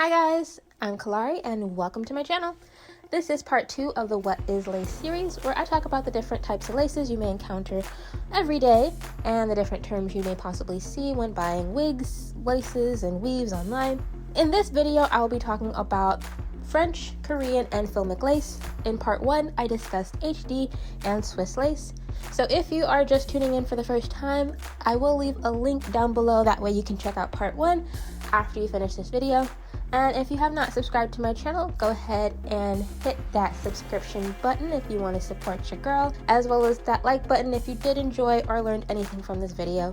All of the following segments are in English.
Hi guys, I'm Kalari and welcome to my channel. This is part 2 of the What is Lace series, where I talk about the different types of laces you may encounter every day and the different terms you may possibly see when buying wigs, laces, and weaves online. In this video, I will be talking about French, Korean, and Filmic Lace. In part 1, I discussed HD and Swiss lace. So if you are just tuning in for the first time, I will leave a link down below, that way you can check out part 1 after you finish this video. And if you have not subscribed to my channel, go ahead and hit that subscription button if you want to support your girl, as well as that like button if you did enjoy or learned anything from this video.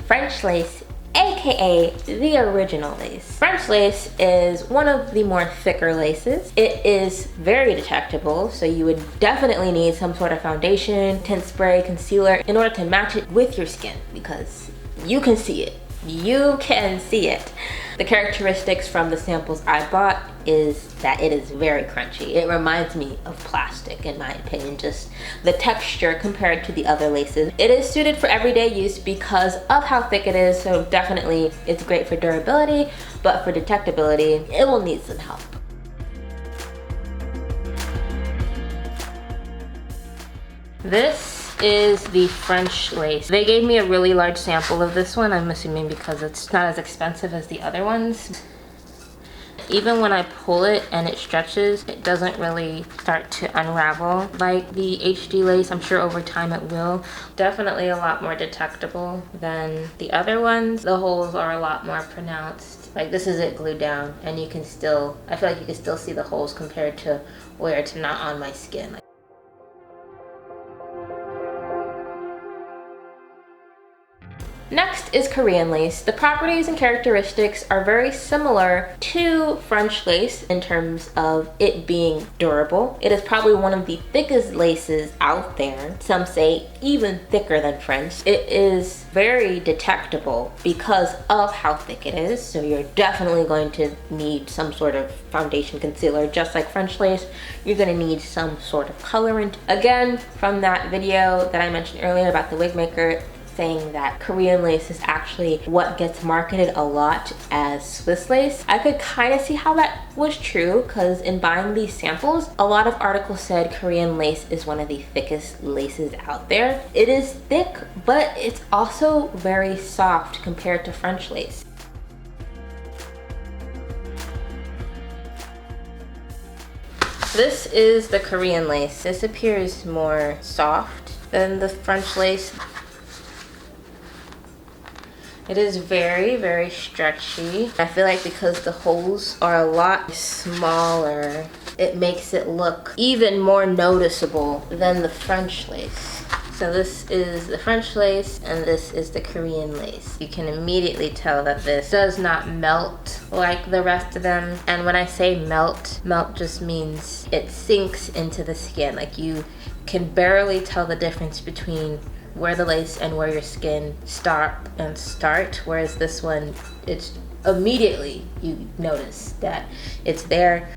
French lace, aka the original lace. French lace is one of the more thicker laces. It is very detectable, so you would definitely need some sort of foundation, tint spray, concealer in order to match it with your skin, because you can see it. You can see it. The characteristics from the samples I bought is that it is very crunchy. It reminds me of plastic, in my opinion, just the texture compared to the other laces. It is suited for everyday use because of how thick it is, so definitely it's great for durability, but for detectability, it will need some help. This is the French lace. They gave me a really large sample of this one, I'm assuming because it's not as expensive as the other ones. Even when I pull it and it stretches, it doesn't really start to unravel like the HD lace. I'm sure over time it will. Definitely a lot more detectable than the other ones. The holes are a lot more pronounced. Like this is it glued down, and you can still, I feel like you can still see the holes compared to where it's not on my skin. Next is Korean lace. The properties and characteristics are very similar to French lace in terms of it being durable. It is probably one of the thickest laces out there. Some say even thicker than French. It is very detectable because of how thick it is, so you're definitely going to need some sort of foundation, concealer. Just like French lace, you're going to need some sort of colorant. Again, from that video that I mentioned earlier about the wig maker, saying that Korean lace is actually what gets marketed a lot as Swiss lace. I could kind of see how that was true, because in buying these samples, a lot of articles said Korean lace is one of the thickest laces out there. It is thick, but it's also very soft compared to French lace. This is the Korean lace. This appears more soft than the French lace. It is very, very stretchy. I feel like because the holes are a lot smaller, it makes it look even more noticeable than the French lace. So this is the French lace and this is the Korean lace. You can immediately tell that this does not melt like the rest of them. And when I say melt, melt just means it sinks into the skin. Like you can barely tell the difference between where the lace and where your skin stop and start, whereas this one, it's immediately you notice that it's there.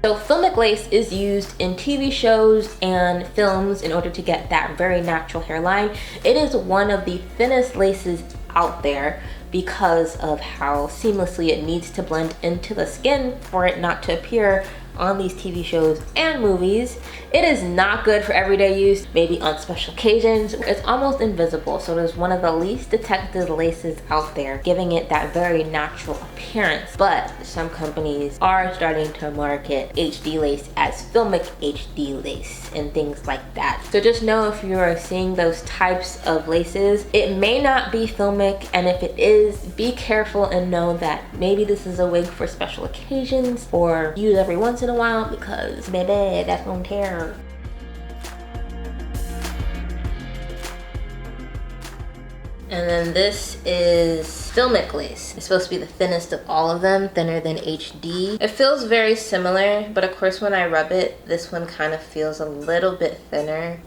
So Filmic Lace is used in TV shows and films in order to get that very natural hairline. It is one of the thinnest laces out there because of how seamlessly it needs to blend into the skin for it not to appear on these TV shows and movies. It is not good for everyday use, maybe on special occasions. It's almost invisible, so it is one of the least detected laces out there, giving it that very natural appearance. But some companies are starting to market HD lace as Filmic HD lace and things like that. So just know if you are seeing those types of laces, it may not be Filmic, and if it is, be careful and know that maybe this is a wig for special occasions or use every once in a while, because baby, that's gonna tear. And then this is Filmic Lace. It's supposed to be the thinnest of all of them, thinner than HD. It feels very similar, but of course when I rub it, this one kind of feels a little bit thinner.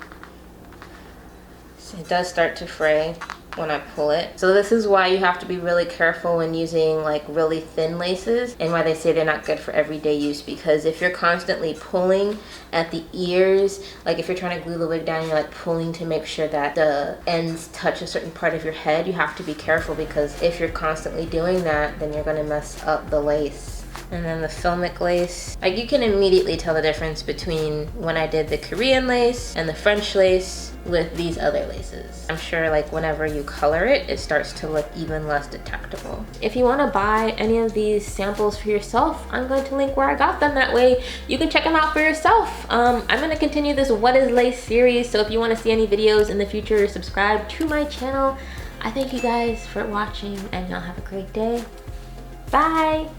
So it does start to fray. when I pull it. So this is why you have to be really careful when using like really thin laces, and why they say they're not good for everyday use, because if you're constantly pulling at the ears, like if you're trying to glue the wig down, you're like pulling to make sure that the ends touch a certain part of your head, you have to be careful, because if you're constantly doing that, then you're gonna mess up the lace. And then the Filmic lace, like you can immediately tell the difference between when I did the Korean lace and the French lace with these other laces. I'm sure like whenever you color it, it starts to look even less detectable. If you want to buy any of these samples for yourself, I'm going to link where I got them. That way you can check them out for yourself. I'm going to continue this What is Lace series, so if you want to see any videos in the future, subscribe to my channel. I thank you guys for watching, and y'all have a great day. Bye!